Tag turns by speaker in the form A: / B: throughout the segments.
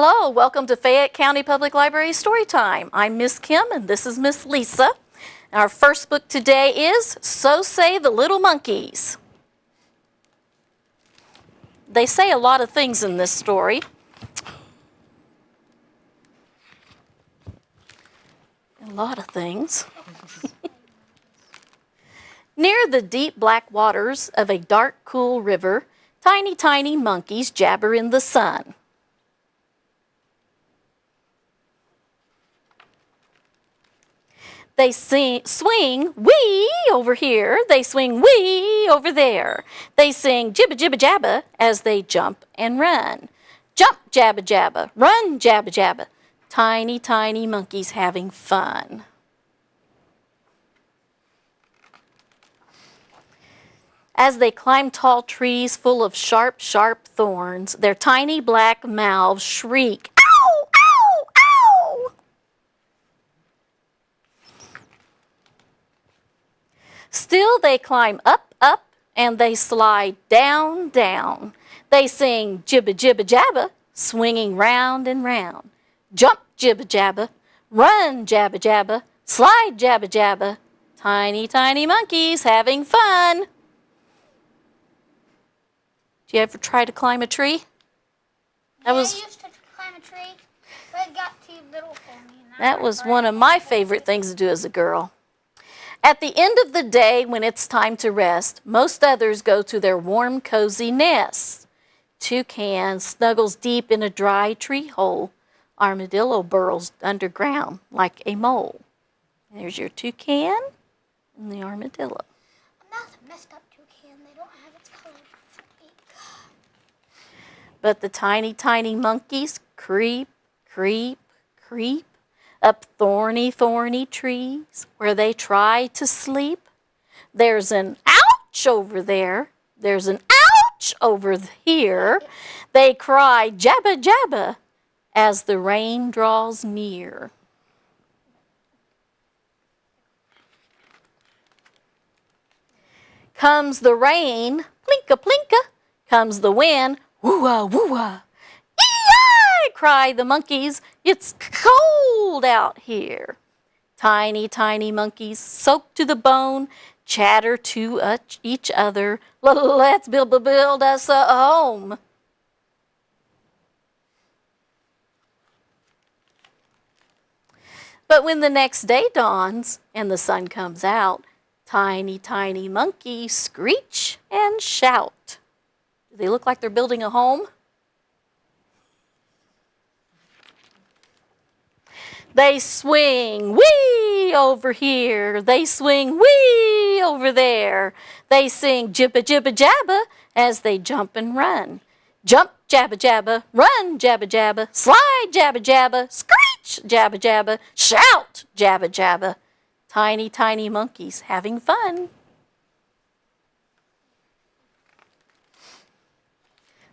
A: Hello, welcome to Fayette County Public Library Storytime. I'm Miss Kim and this is Miss Lisa. Our first book today is So Say the Little Monkeys. They say a lot of things in this story. A lot of things. Near the deep black waters of a dark, cool river, tiny, tiny monkeys jabber in the sun. They swing wee over here. They swing wee over there. They sing jibba jibba jabba as they jump and run. Jump jabba jabba, run jabba jabba. Tiny, tiny monkeys having fun. As they climb tall trees full of sharp, sharp thorns, their tiny black mouths shriek, ow, ow, ow! Still they climb up, up, and they slide down, down. They sing jibba jibba jabba, swinging round and round. Jump jibba jabba, run jabba jabba, slide jabba jabba. Tiny, tiny monkeys having fun. Do you ever try to climb a tree?
B: I used to climb a tree, but it got too little for me.
A: That was one of my favorite things to do as a girl. At the end of the day, when it's time to rest, most others go to their warm, cozy nests. Toucan snuggles deep in a dry tree hole. Armadillo burrows underground like a mole. There's your toucan and the armadillo.
B: That's a messed up toucan. They don't have its color.
A: But the tiny, tiny monkeys creep, creep, creep up thorny, thorny trees where they try to sleep. There's an ouch over there. There's an ouch over here. They cry jabba, jabba as the rain draws near. Comes the rain, plinka, plinka. Comes the wind, woo-ah, woo-ah. Ee-yi! Cry the monkeys. It's cold out here. Tiny, tiny monkeys, soaked to the bone, chatter to each other. Let's build us a home. But when the next day dawns and the sun comes out, tiny, tiny monkeys screech and shout. Do they look like they're building a home? They swing wee over here. They swing wee over there. They sing jibba jibba jabba as they jump and run. Jump jabba jabba, run jabba jabba, slide jabba jabba, screech jabba jabba, shout jabba jabba. Tiny, tiny monkeys having fun.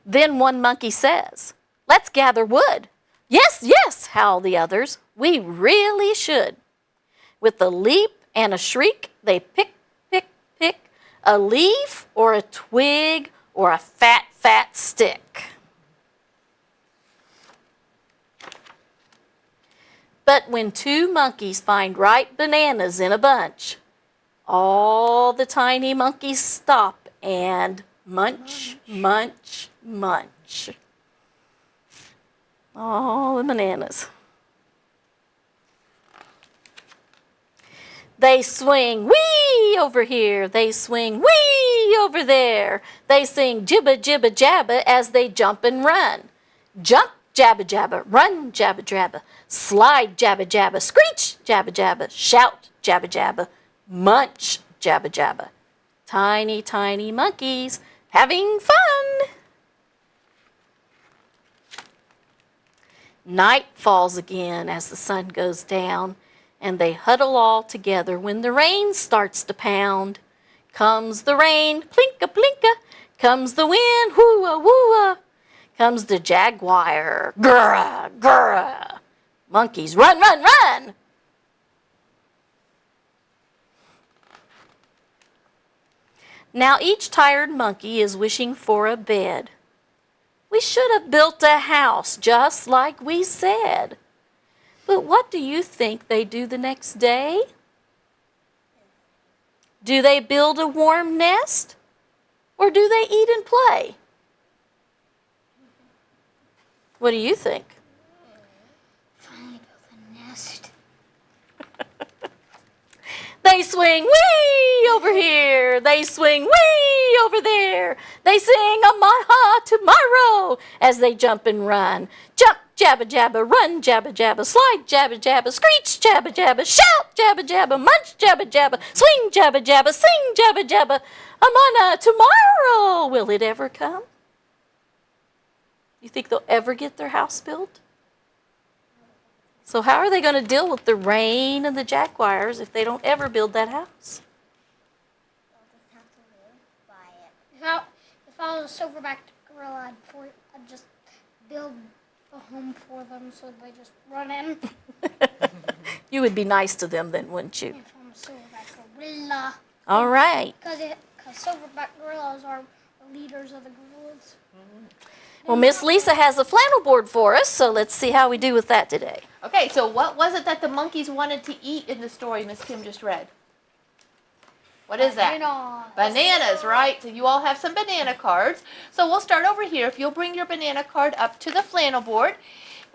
A: Then one monkey says, "Let's gather wood." "Yes, yes," howl the others. "We really should." With a leap and a shriek, they pick, pick, pick a leaf or a twig or a fat, fat stick. But when two monkeys find ripe bananas in a bunch, all the tiny monkeys stop and munch, munch, munch. All the bananas. They swing wee over here. They swing wee over there. They sing jibba jibba jabba as they jump and run. Jump jabba jabba, run jabba jabba, slide jabba jabba, screech jabba jabba, shout jabba jabba, munch jabba jabba. Tiny, tiny monkeys having fun. Night falls again as the sun goes down, and they huddle all together when the rain starts to pound. Comes the rain, plinka, plinka. Comes the wind, whoo-ah, whoo-ah. Comes the jaguar, grrrah, grrrah. Monkeys, run, run, run. Now each tired monkey is wishing for a bed. We should have built a house just like we said. But what do you think they do the next day? Do they build a warm nest? Or do they eat and play? What do you think?
B: Finally built a nest.
A: They swing wee over here. They swing wee over there. They sing a maha tomorrow as they jump and run. Jump, jabba jabba, run, jabba jabba, slide, jabba jabba, screech, jabba jabba, shout, jabba jabba, munch, jabba jabba, swing, jabba jabba, sing, jabba jabba. Amana tomorrow. Will it ever come? You think they'll ever get their house built? So how are they going to deal with the rain and the jaguars if they don't ever build that house?
B: They'll just have to live by it. If I was a silverback gorilla, I'd just build a home for them so they just run in.
A: You would be nice to them then, wouldn't you?
B: If I'm a silverback gorilla.
A: All right.
B: Because silverback gorillas are the leaders of the gorillas.
A: Well, Miss Lisa has a flannel board for us, so let's see how we do with that today.
C: Okay, so what was it that the monkeys wanted to eat in the story Miss Kim just read? What is that? Bananas, right? So you all have some banana cards. So we'll start over here. If you'll bring your banana card up to the flannel board,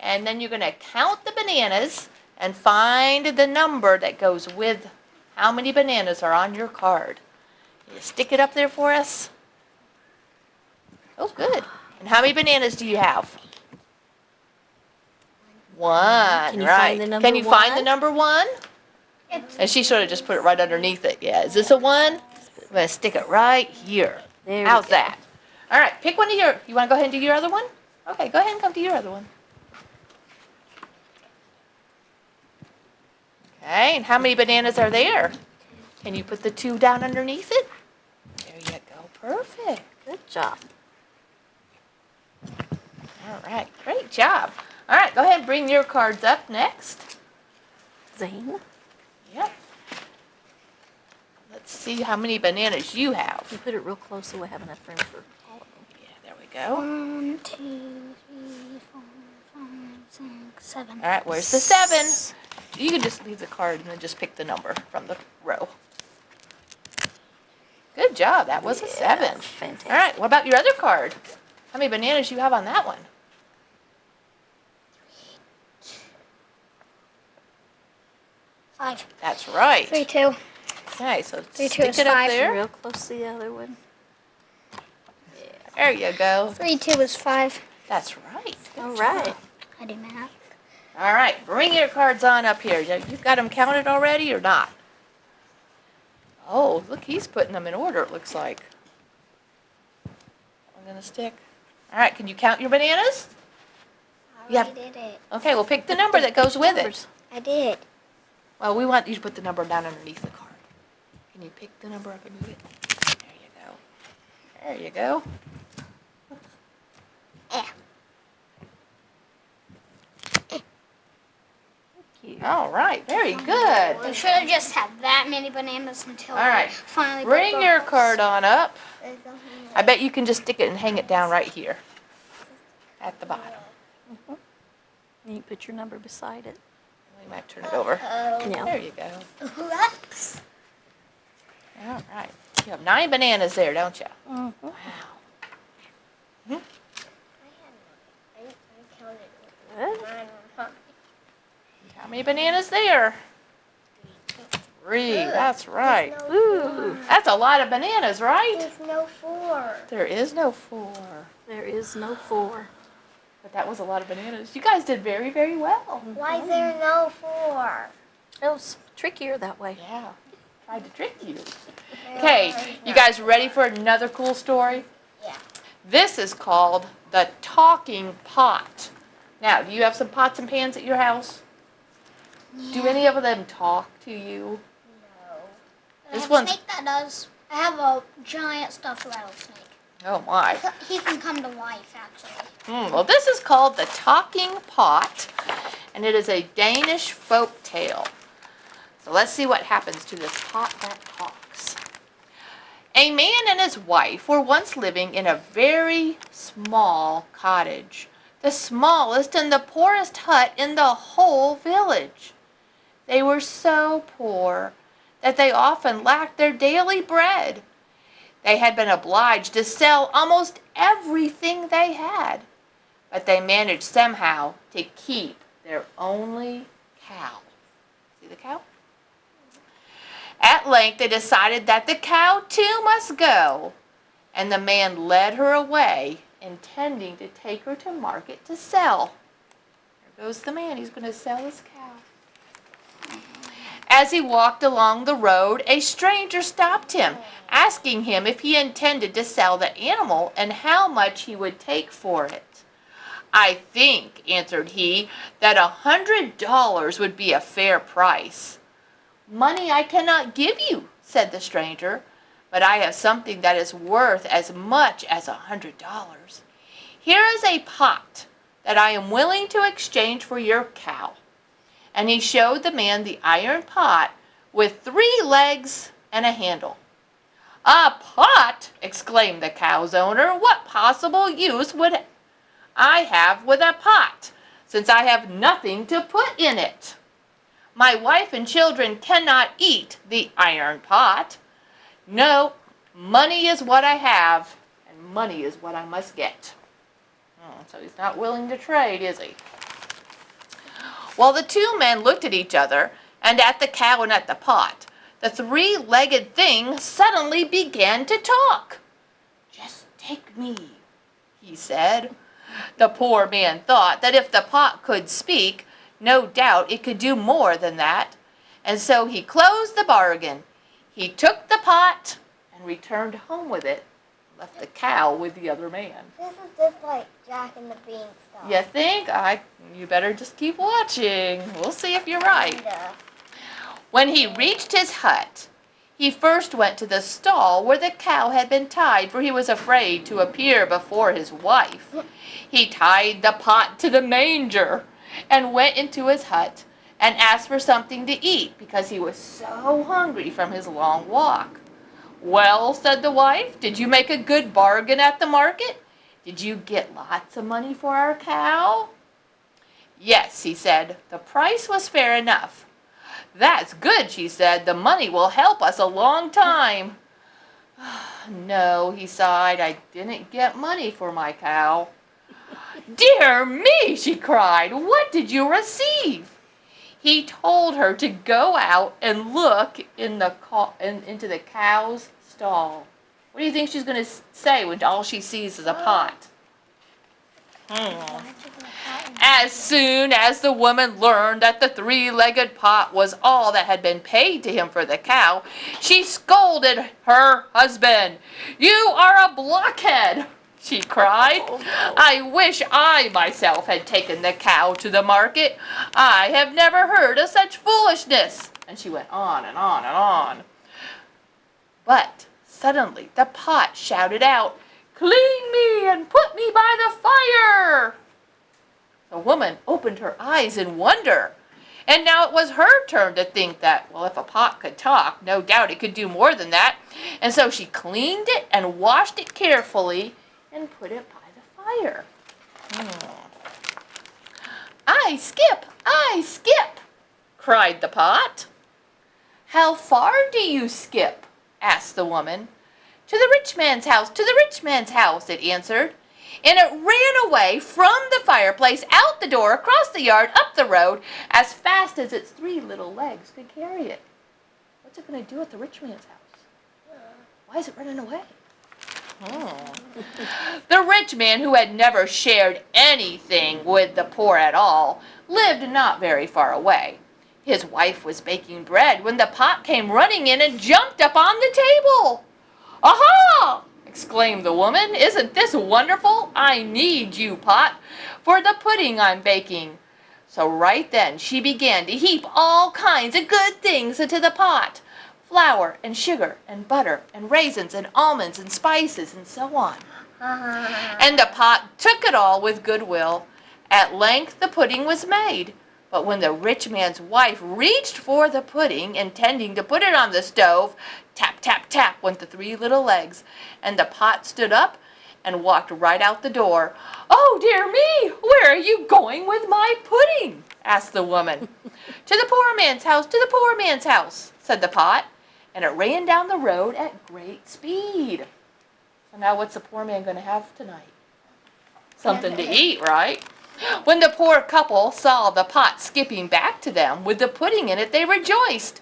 C: and then you're going to count the bananas and find the number that goes with how many bananas are on your card. You stick it up there for us. Oh, good. And how many bananas do you have? One,
A: Can you
C: right.
A: find the number
C: Can you find the
A: one?
C: number one? And she sort of just put it right underneath it. Yeah, is this a one? I'm going to stick it right here.
A: There we
C: How's
A: go.
C: that? All right, pick one of your, you want to go ahead and do your other one? Okay, go ahead and come to your other one. Okay, and how many bananas are there? Can you put the two down underneath it? There you go, perfect.
A: Good job.
C: All right, great job. All right, go ahead and bring your cards up next.
A: Zane,
C: Yep. Let's see how many bananas you have.
A: you put it real close so we'll have enough room for all of them.
C: Yeah, there we go.
B: 1, 2, 3, 4, 5, 6, 7.
C: All right, where's the 7? You can just leave the card and then just pick the number from the row. Good job, that was a 7.
A: Fantastic.
C: All right, what about your other card? How many bananas do you have on that one?
B: 5.
C: That's right.
B: 3, 2.
C: Okay, so
B: 3, 2
C: stick
B: is
C: it up
B: 5.
C: there.
A: Real close to the other one.
C: There you go.
B: 3, 2 is 5.
C: That's right. Good
A: All right.
C: job.
B: I do math.
C: All right, bring your cards on up here. You've got them counted already or not? Oh, look, he's putting them in order, it looks like. I'm going to stick. All right, can you count your bananas?
B: I
C: Yeah.
B: already did it.
C: Okay, well, pick the number that goes with it.
A: Numbers.
B: I did.
C: Well, we want you to put the number down underneath the card. Can you pick the number up and move it? There you go. There you go.
B: Yeah.
A: Cute.
C: All right, very good.
B: We should have just had that many bananas until
C: All right,
B: we finally
C: bring
B: built
C: your
B: our house.
C: card on up. I bet you can just stick it and hang it down right here at the bottom.
A: And you put your number beside it.
C: We might turn it over.
A: Yeah.
C: There you go.
B: Whoops.
C: All right. You have 9 bananas there, don't you?
A: Mhm.
C: Wow.
A: Good.
C: How many bananas there? 3. That's right.
A: Ooh,
C: That's a lot of bananas, right?
B: There's no 4.
C: There is no 4.
A: there is no 4.
C: But that was a lot of bananas. You guys did very, very well.
B: Why is there no 4?
A: It was trickier that way.
C: Yeah. Tried to trick you. Okay, you guys ready for another cool story?
B: Yeah.
C: This is called The Talking Pot. Now, do you have some pots and pans at your house? Do any of them talk to you?
B: No.
C: This
B: I have
C: one's-
B: a snake that does. I have a giant stuffed rattlesnake.
C: Oh my.
B: He can come to life, actually.
C: Well, this is called The Talking Pot, and it is a Danish folk tale. So let's see what happens to this pot that talks. A man and his wife were once living in a very small cottage, the smallest and the poorest hut in the whole village. They were so poor that they often lacked their daily bread. They had been obliged to sell almost everything they had, but they managed somehow to keep their only cow. See the cow? At length they decided that the cow too must go, and the man led her away, intending to take her to market to sell. There goes the man, he's going to sell his cow. As he walked along the road, a stranger stopped him, asking him if he intended to sell the animal and how much he would take for it. "I think," answered he, "that $100 would be a fair price." "Money I cannot give you," said the stranger, "but I have something that is worth as much as $100. Here is a pot that I am willing to exchange for your cow." And he showed the man the iron pot with 3 legs and a handle. "A pot!" exclaimed the cow's owner. "What possible use would I have with a pot, since I have nothing to put in it? My wife and children cannot eat the iron pot. No, money is what I have, and money is what I must get." So he's not willing to trade, is he? Well, the 2 men looked at each other, and at the cow and at the pot. The 3-legged thing suddenly began to talk. "Just take me," he said. The poor man thought that if the pot could speak, no doubt it could do more than that, and so he closed the bargain. He took the pot and returned home with it, left the cow with the other man.
B: This is just like Jack and the Beanstalk.
C: You think? You better just keep watching. We'll see if you're right. When he reached his hut, he first went to the stall where the cow had been tied, for he was afraid to appear before his wife. He tied the pot to the manger and went into his hut and asked for something to eat because he was so hungry from his long walk. "Well," said the wife, "did you make a good bargain at the market? Did you get lots of money for our cow?" "Yes," he said, "the price was fair enough." "That's good," she said, "the money will help us a long time." "No," he sighed, "I didn't get money for my cow." "Dear me," she cried, "what did you receive?" He told her to go out and look into the cow's stall. What do you think she's going to say when all she sees is a pot? As soon as the woman learned that the 3-legged pot was all that had been paid to him for the cow, she scolded her husband. "You are a blockhead," she cried. "I wish I myself had taken the cow to the market. I have never heard of such foolishness." And she went on and on and on. But suddenly the pot shouted out, "Clean me and put me by the fire." The woman opened her eyes in wonder. And now it was her turn to think that, well, if a pot could talk, no doubt it could do more than that. And so she cleaned it and washed it carefully and put it by the fire. "I skip, I skip," cried the pot. "How far do you skip?" asked the woman. "To the rich man's house, to the rich man's house," it answered. And it ran away from the fireplace, out the door, across the yard, up the road, as fast as its 3 little legs could carry it. What's it going to do at the rich man's house? Why is it running away? The rich man, who had never shared anything with the poor at all, lived not very far away. His wife was baking bread when the pot came running in and jumped up on the table. "Aha!" exclaimed the woman. "Isn't this wonderful? I need you, pot, for the pudding I'm baking." So right then she began to heap all kinds of good things into the pot. Flour and sugar and butter and raisins and almonds and spices and so on. And the pot took it all with good will. At length the pudding was made. But when the rich man's wife reached for the pudding, intending to put it on the stove, tap, tap, tap went the 3 little legs, and the pot stood up and walked right out the door. "Oh, dear me, where are you going with my pudding?" asked the woman. "To the poor man's house, to the poor man's house," said the pot, and it ran down the road at great speed. So now what's the poor man going to have tonight? Something to eat, right? When the poor couple saw the pot skipping back to them with the pudding in it, they rejoiced.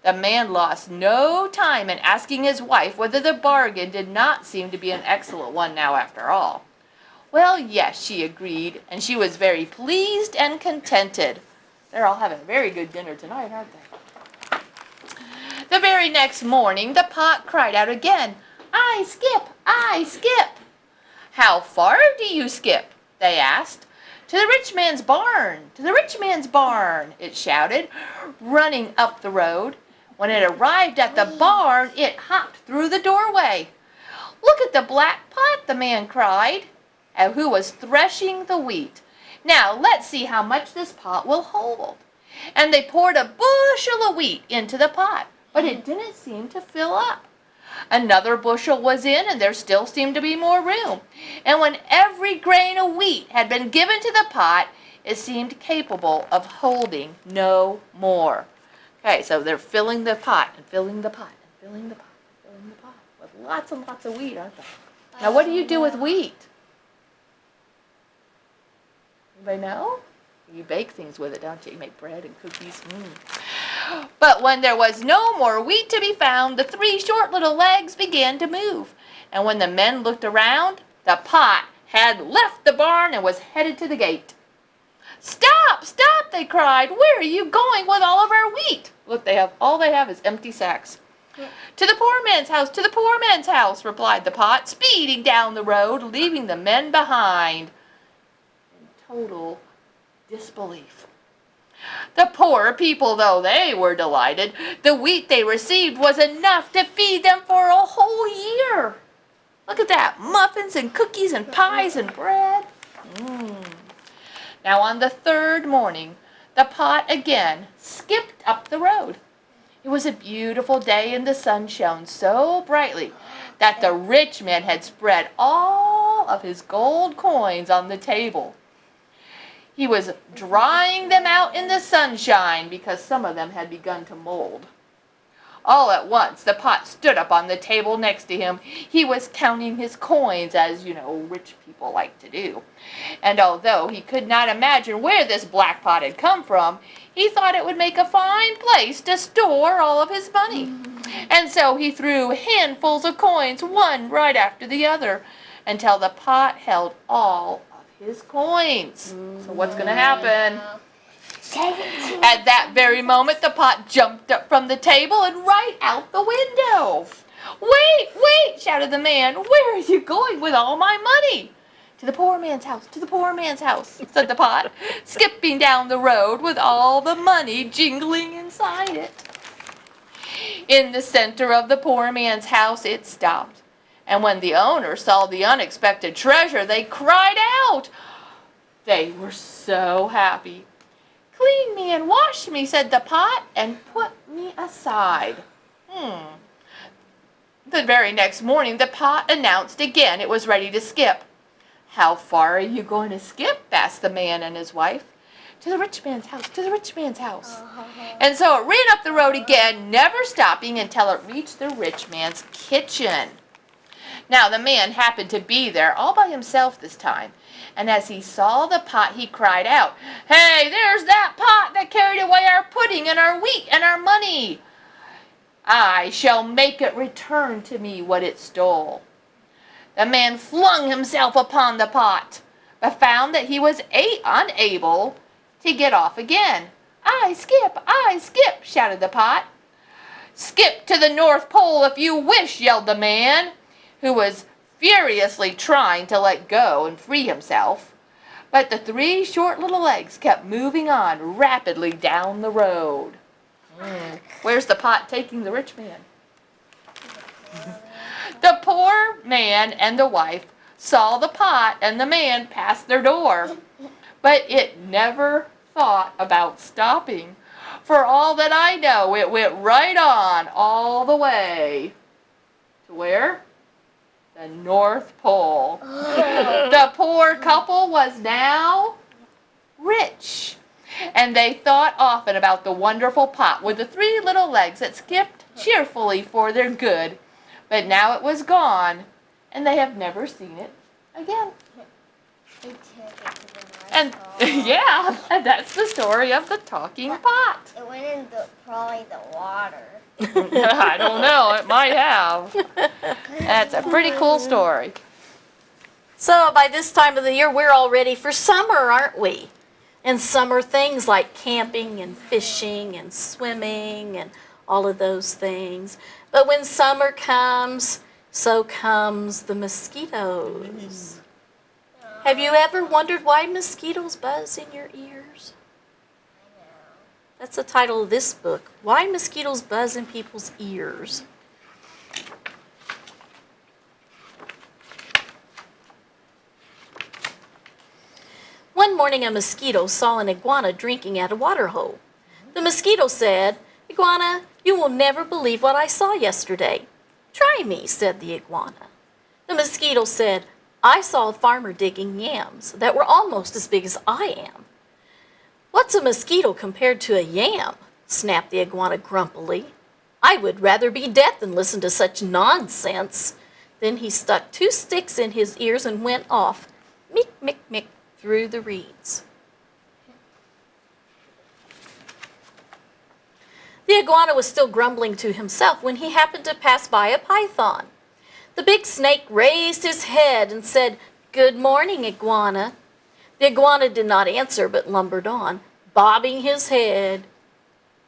C: The man lost no time in asking his wife whether the bargain did not seem to be an excellent one now after all. "Well, yes," she agreed, and she was very pleased and contented. They're all having a very good dinner tonight, aren't they? The very next morning, the pot cried out again, "I skip, I skip." "How far do you skip?" they asked. "To the rich man's barn, to the rich man's barn," it shouted, running up the road. When it arrived at the barn, it hopped through the doorway. "Look at the black pot," the man cried, who was threshing the wheat. "Now let's see how much this pot will hold." And they poured a bushel of wheat into the pot, but it didn't seem to fill up. Another bushel was in, and there still seemed to be more room. And when every grain of wheat had been given to the pot, it seemed capable of holding no more. Okay, so they're filling the pot and filling the pot and filling the pot and filling the pot with lots and lots of wheat, aren't they? Now, what do you do with wheat? Anybody know? You bake things with it, don't you? You make bread and cookies. But when there was no more wheat to be found, the 3 short little legs began to move. And when the men looked around, the pot had left the barn and was headed to the gate. "Stop, stop," they cried. "Where are you going with all of our wheat?" Look, all they have is empty sacks. "To the poor man's house, to the poor man's house," replied the pot, speeding down the road, leaving the men behind in total disbelief. The poor people, though they were delighted, the wheat they received was enough to feed them for a whole year. Look at that, muffins and cookies and pies and bread. Now on the 3rd morning, the pot again skipped up the road. It was a beautiful day, and the sun shone so brightly that the rich man had spread all of his gold coins on the table. He was drying them out in the sunshine because some of them had begun to mold. All at once, the pot stood up on the table next to him. He was counting his coins, as, rich people like to do. And although he could not imagine where this black pot had come from, he thought it would make a fine place to store all of his money. And so he threw handfuls of coins, one right after the other, until the pot held all of his coins. So what's going to happen? At that very moment, the pot jumped up from the table and right out the window. "Wait, wait," shouted the man. "Where are you going with all my money?" "To the poor man's house, to the poor man's house," said the pot, skipping down the road with all the money jingling inside it. In the center of the poor man's house, it stopped. And when the owner saw the unexpected treasure, they cried out. They were so happy. "Clean me and wash me," said the pot, "and put me aside." The very next morning, the pot announced again it was ready to skip. "How far are you going to skip?" asked the man and his wife. "To the rich man's house, to the rich man's house." And so it ran up the road again, never stopping until it reached the rich man's kitchen. Now the man happened to be there all by himself this time. And as he saw the pot, he cried out, "Hey, there's that pot that carried away our pudding and our wheat and our money. I shall make it return to me what it stole." The man flung himself upon the pot, but found that he was unable to get off again. I skip," shouted the pot. "Skip to the North Pole if you wish," yelled the man, who was furiously trying to let go and free himself. But the 3 short little legs kept moving on rapidly down the road. Where's the pot taking the rich man? The poor man and the wife saw the pot and the man pass their door, but it never thought about stopping. For all that I know, it went right on all the way. To where? The North Pole. The poor couple was now rich. And they thought often about the wonderful pot with the 3 little legs that skipped cheerfully for their good. But now it was gone, and they have never seen it again.
B: They took it to the North
C: And
B: Pole.
C: yeah, and that's the story of the talking pot.
B: It went in probably the water.
C: I don't know, it might have. That's a pretty cool story.
A: So by this time of the year, we're all ready for summer, aren't we? And summer things like camping and fishing and swimming and all of those things. But when summer comes, so comes the mosquitoes. Have you ever wondered why mosquitoes buzz in your ears?
B: I know.
A: That's the title of this book, Why Mosquitoes Buzz in People's Ears. One morning a mosquito saw an iguana drinking at a water hole. The mosquito said, "Iguana, you will never believe what I saw yesterday." "Try me," said the iguana. The mosquito said, "I saw a farmer digging yams that were almost as big as I am." "What's a mosquito compared to a yam?" snapped the iguana grumpily. "I would rather be dead than listen to such nonsense." Then he stuck 2 sticks in his ears and went off, mick, mick, mick, through the reeds. The iguana was still grumbling to himself when he happened to pass by a python. The big snake raised his head and said, "Good morning, iguana." The iguana did not answer but lumbered on, bobbing his head.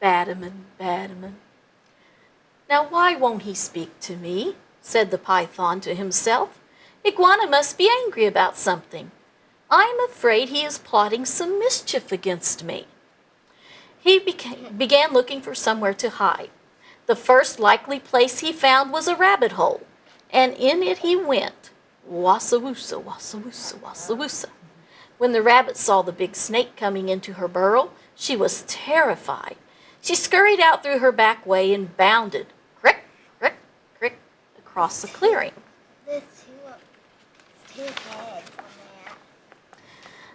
A: Badaman, badaman. "Now why won't he speak to me?" said the python to himself. "Iguana must be angry about something. I'm afraid he is plotting some mischief against me." He began looking for somewhere to hide. The first likely place he found was a rabbit hole, and in it he went. Wassa-woosa, wassa-woosa, wassa-woosa. When the rabbit saw the big snake coming into her burrow, she was terrified. She scurried out through her back way and bounded, crick, crick, crick, across the clearing.
B: There's two heads on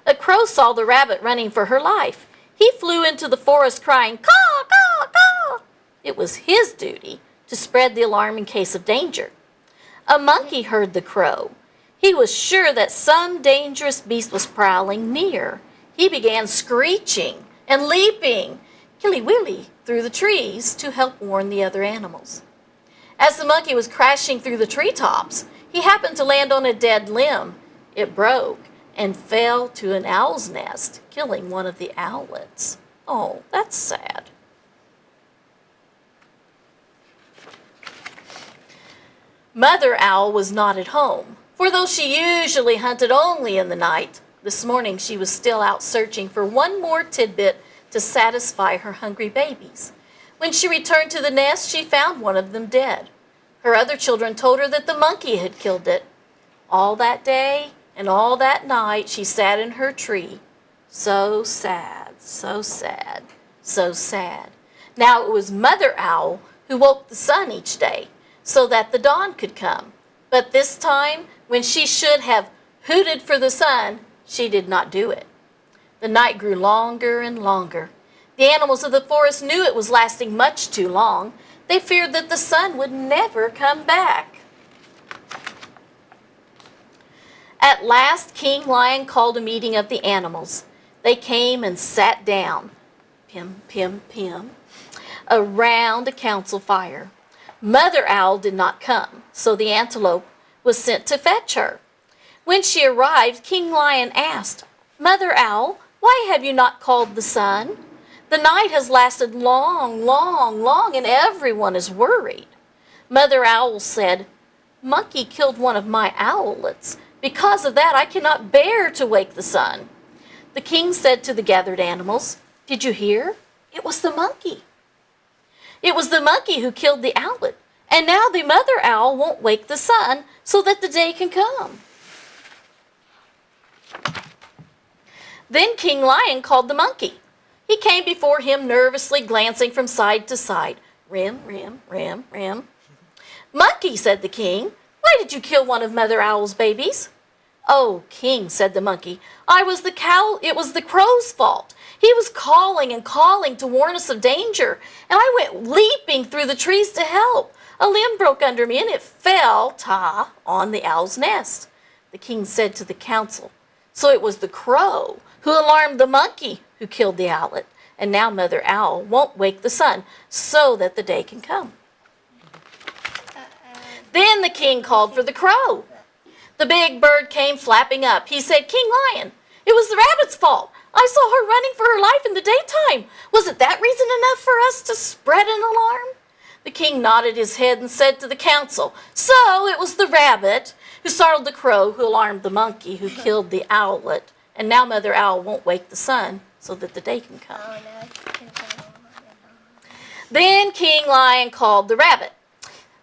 B: that.
A: A crow saw the rabbit running for her life. He flew into the forest crying, "Caw, caw, caw!" It was his duty to spread the alarm in case of danger. A monkey heard the crow. He was sure that some dangerous beast was prowling near. He began screeching and leaping, killy-willy, through the trees to help warn the other animals. As the monkey was crashing through the treetops, he happened to land on a dead limb. It broke and fell to an owl's nest, killing one of the owlets. Oh, that's sad. Mother Owl was not at home, for though she usually hunted only in the night, this morning she was still out searching for one more tidbit to satisfy her hungry babies. When she returned to the nest, she found one of them dead. Her other children told her that the monkey had killed it. All that day and all that night she sat in her tree. So sad, so sad, so sad. Now it was Mother Owl who woke the sun each day so that the dawn could come. But this time, when she should have hooted for the sun, she did not do it. The night grew longer and longer. The animals of the forest knew it was lasting much too long. They feared that the sun would never come back. At last, King Lion called a meeting of the animals. They came and sat down, pim, pim, pim, around a council fire. Mother Owl did not come, so the antelope was sent to fetch her. When she arrived, King Lion asked, "Mother Owl, why have you not called the sun? The night has lasted long, long, long, and everyone is worried." Mother Owl said, "Monkey killed one of my owlets. Because of that, I cannot bear to wake the sun." The king said to the gathered animals, "Did you hear? It was the monkey. It was the monkey who killed the owlet, and now the mother owl won't wake the sun so that the day can come." Then King Lion called the monkey. He came before him nervously, glancing from side to side. Rim, rim, rim, rim. Monkey, said the king, why did you kill one of Mother Owl's babies? Oh, king, said the monkey, it was the crow's fault. He was calling and calling to warn us of danger, and I went leaping through the trees to help. A limb broke under me, and it fell, on the owl's nest. The king said to the council, so it was the crow who alarmed the monkey who killed the owlet, and now Mother Owl won't wake the sun so that the day can come. Then the king called for the crow. The big bird came flapping up. He said, King Lion, it was the rabbit's fault. I saw her running for her life in the daytime. Was it that reason enough for us to spread an alarm? The king nodded his head and said to the council, so it was the rabbit who startled the crow, who alarmed the monkey, who killed the owlet, and now Mother Owl won't wake the sun so that the day can come. Then King Lion called the rabbit.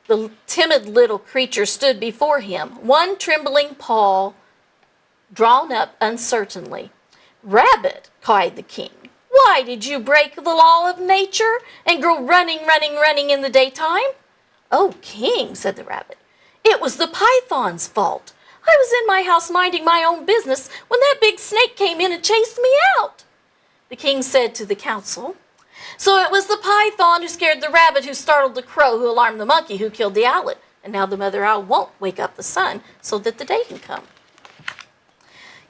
A: The timid little creature stood before him, one trembling paw drawn up uncertainly. Rabbit, cried the king, why did you break the law of nature and go running in the daytime? Oh, king, said the rabbit, it was the python's fault. I was in my house minding my own business when that big snake came in and chased me out. The king said to the council, so it was the python who scared the rabbit, who startled the crow, who alarmed the monkey, who killed the owlet, and now the Mother Owl won't wake up the sun so that the day can come.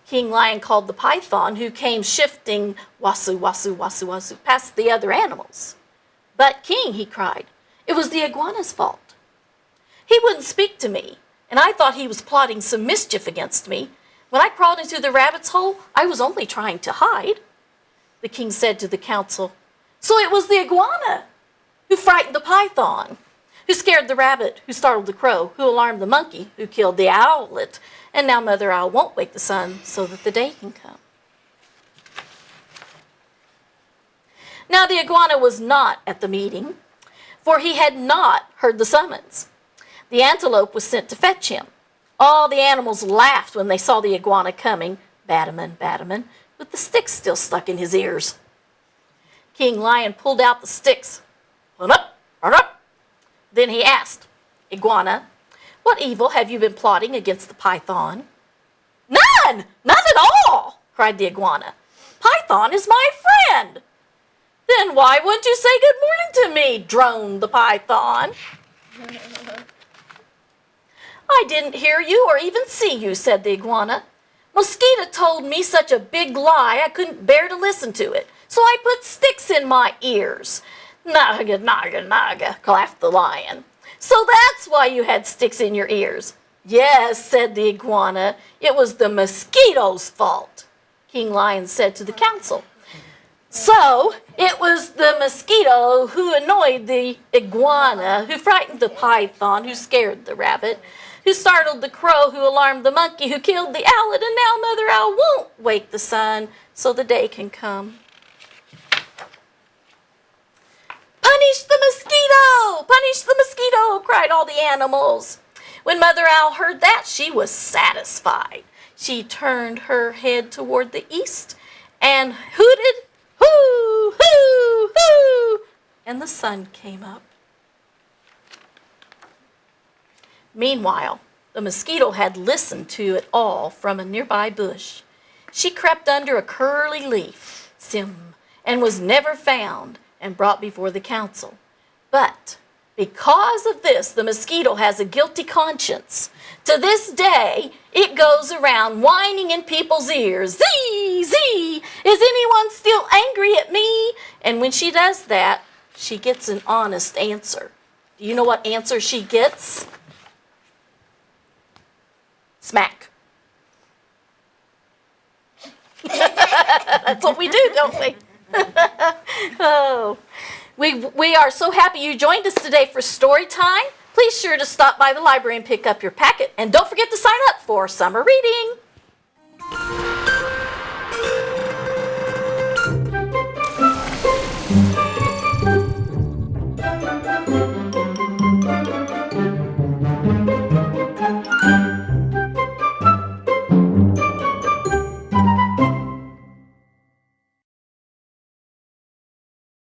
A: King Lion called the python, who came shifting wasu, wasu, wasu, wasu, past the other animals. But king, he cried, it was the iguana's fault. He wouldn't speak to me, and I thought he was plotting some mischief against me. When I crawled into the rabbit's hole, I was only trying to hide. The king said to the council, so it was the iguana who frightened the python, who scared the rabbit, who startled the crow, who alarmed the monkey, who killed the owlet, and now Mother Owl won't wake the sun so that the day can come. Now the iguana was not at the meeting, for he had not heard the summons. The antelope was sent to fetch him. All the animals laughed when they saw the iguana coming, bataman, with the sticks still stuck in his ears. King Lion pulled out the sticks. Run up. Then he asked, Iguana, what evil have you been plotting against the python? None at all, cried the iguana. Python is my friend. Then why wouldn't you say good morning to me? Droned the python. I didn't hear you or even see you, said the iguana. Mosquito told me such a big lie I couldn't bear to listen to it, so I put sticks in my ears. Naga, naga, naga, laughed the lion. So that's why you had sticks in your ears. Yes, said the iguana, it was the mosquito's fault. King Lion said to the council, so it was the mosquito who annoyed the iguana, who frightened the python, who scared the rabbit, who startled the crow, who alarmed the monkey, who killed the owlet, and now Mother Owl won't wake the sun so the day can come. Punish the mosquito! Punish the mosquito! Cried all the animals. When Mother Owl heard that, she was satisfied. She turned her head toward the east and hooted, hoo, hoo, hoo, and the sun came up. Meanwhile, the mosquito had listened to it all from a nearby bush. She crept under a curly leaf, and was never found and brought before the council. But because of this, the mosquito has a guilty conscience. To this day, it goes around whining in people's ears, zee, zee, is anyone still angry at me? And when she does that, she gets an honest answer. Do you know what answer she gets? Smack. That's what we do, don't we? Oh, we are so happy you joined us today for story time. Please sure to stop by the library and pick up your packet. And don't forget to sign up for summer reading.